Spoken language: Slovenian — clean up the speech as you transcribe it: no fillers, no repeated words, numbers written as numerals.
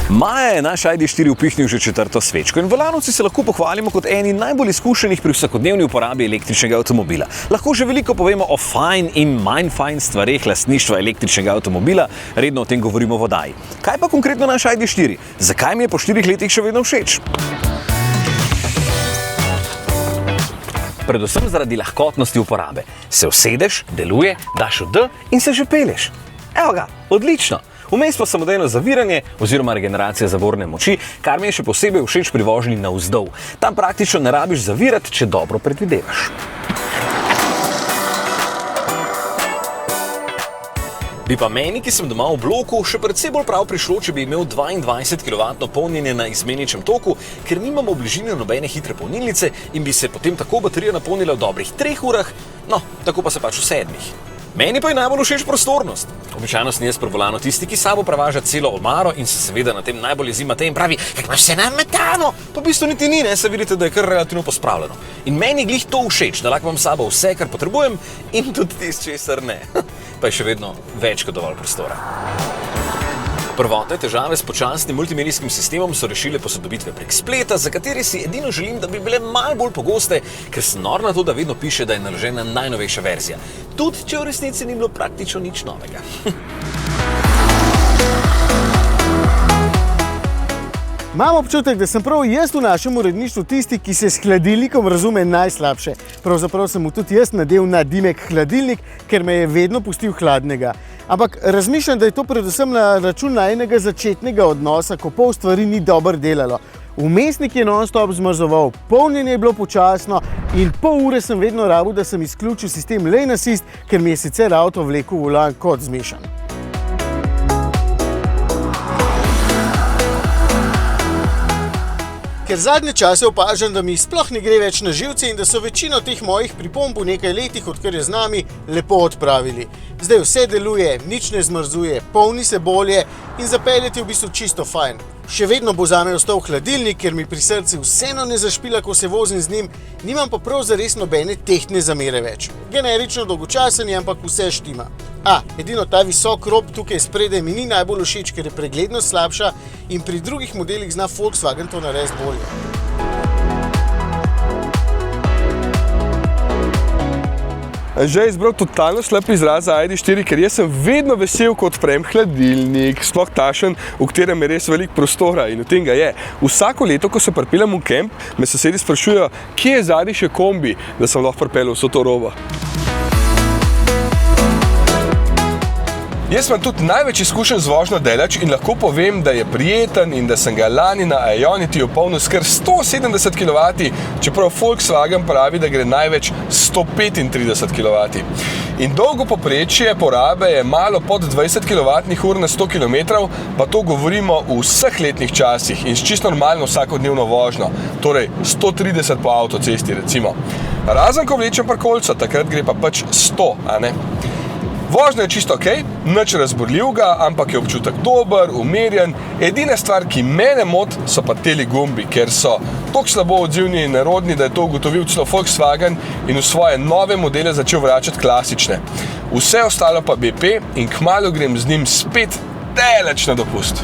Maja je naš ID4 upihnil že 4. svečko in v Lanovci se lahko pohvalimo kot eni najbolj izkušenih pri vsakodnevni uporabi električnega avtomobila. Lahko že veliko povemo o fajn in manj fajn stvareh lastništva električnega avtomobila, redno o tem govorimo v oddaji. Kaj pa konkretno naš ID4? Zakaj mi je po 4 letih še vedno všeč? Predvsem zaradi lahkotnosti uporabe. Se usedeš, deluje, daš v D in se že pelješ. Evo ga, odlično! Vmes pa samodejno zaviranje oziroma regeneracija zavorne moči, kar mi je še posebej všeč pri vožnji navzdol. Tam praktično ne rabiš zavirati, če dobro predvidevaš. Bi pa meni, ki sem doma v bloku, še predvsej bolj prav prišlo, če bi imel 22 kW polnjenje na izmeničnem toku, ker nimamo v bližini nobene hitre polnilnice in bi se potem tako baterija napolnila v dobrih 3 urah, no, tako pa se pač v 7. Meni pa je najbolj všeč prostornost. Običajno sem jaz pri volanu tisti, ki sabo prevaža celo omaro in se seveda na tem najbolj jezi Matej in pravi, kako imaš vse nametano, pa v bistvu niti ni, se vidite, da je kar relativno pospravljeno. In meni glih to všeč, da lahko imam sabo vse, kar potrebujem in tudi tisto, česar ne. Pa je še vedno več kot dovolj prostora. Prvotne težave s počasnim multimedijskim sistemom so rešile posodobitve prek spleta, za katere si edino želim, da bi bile malo bolj pogoste, ker sem nor na to, da vedno piše, da je naložena najnovejša verzija. Tudi, če v resnici ni bilo praktično nič novega. Imam občutek, da sem prav jaz v našem uredništvu tisti, ki se s hladilnikom razume najslabše. Pravzaprav sem mu tudi jaz nadel na Dimek hladilnik, ker me je vedno pustil hladnega. Ampak razmišljam, da je to predvsem na račun najinega začetnega odnosa, ko pol stvari ni dobro delalo. Vmesnik je non-stop zmrzoval, polnjenje je bilo počasno in pol ure sem vedno rabil, da sem izključil sistem lane assist, ker mi je sicer avto vlekel volan kot zmešan. Ker zadnje čase opažam, da mi sploh ne gre več na živce in da so večino teh mojih pripomb v nekaj letih, odkar je z nami, lepo odpravili. Zdaj vse deluje, nič ne zmrzuje, polni se bolje in zapeljati je v bistvu čisto fajn. Še vedno bo zame ostal hladilnik, ker mi pri srcu vseeno ne zašpila, ko se vozim z njim, nimam pa prav zares nobene tehtne zamere več. Generično dolgočasen je, ampak vse štima. Edino ta visok rob tukaj spredaj mi ni najbolj všeč, ker je preglednost slabša in pri drugih modelih zna Volkswagen to narediti bolje. Že je izbral totalno slab izraz za ID4, ker jaz sem vedno vesel, ko odprem hladilnik, sploh tašen, v katerem je res veliko prostora in v tem ga je. Vsako leto, ko se pripeljem v kamp, me sosedi sprašujejo, kje je zadaj še kombi, da sem lahko pripeljal vso to robo. Jaz imam tudi največ izkušenj z vožnjo daleč in lahko povem, da je prijeten in da sem ga lani na Ionity polnil s kar 170 kW, čeprav Volkswagen pravi, da gre največ 135 kW. In dolgo povprečje porabe je malo pod 20 kWh na 100 km, pa to govorimo v vseh letnih časih in s čisto normalno vsakodnevno vožnjo, torej 130 po avtocesti recimo. Razen ko vlečem parkolca, takrat gre pa pač 100, a ne? Vožnja je čisto okej, nič razburljivega, ampak je občutek dober, umirjen. Edina stvar, ki mene moti, so pa teli gumbi, ker so toliko slabo odzivni in nerodni, da je to ugotovil celo Volkswagen in v svoje nove modele začel vračati klasične. Vse ostalo pa BP in kmalu grem z njim spet daleč na dopust.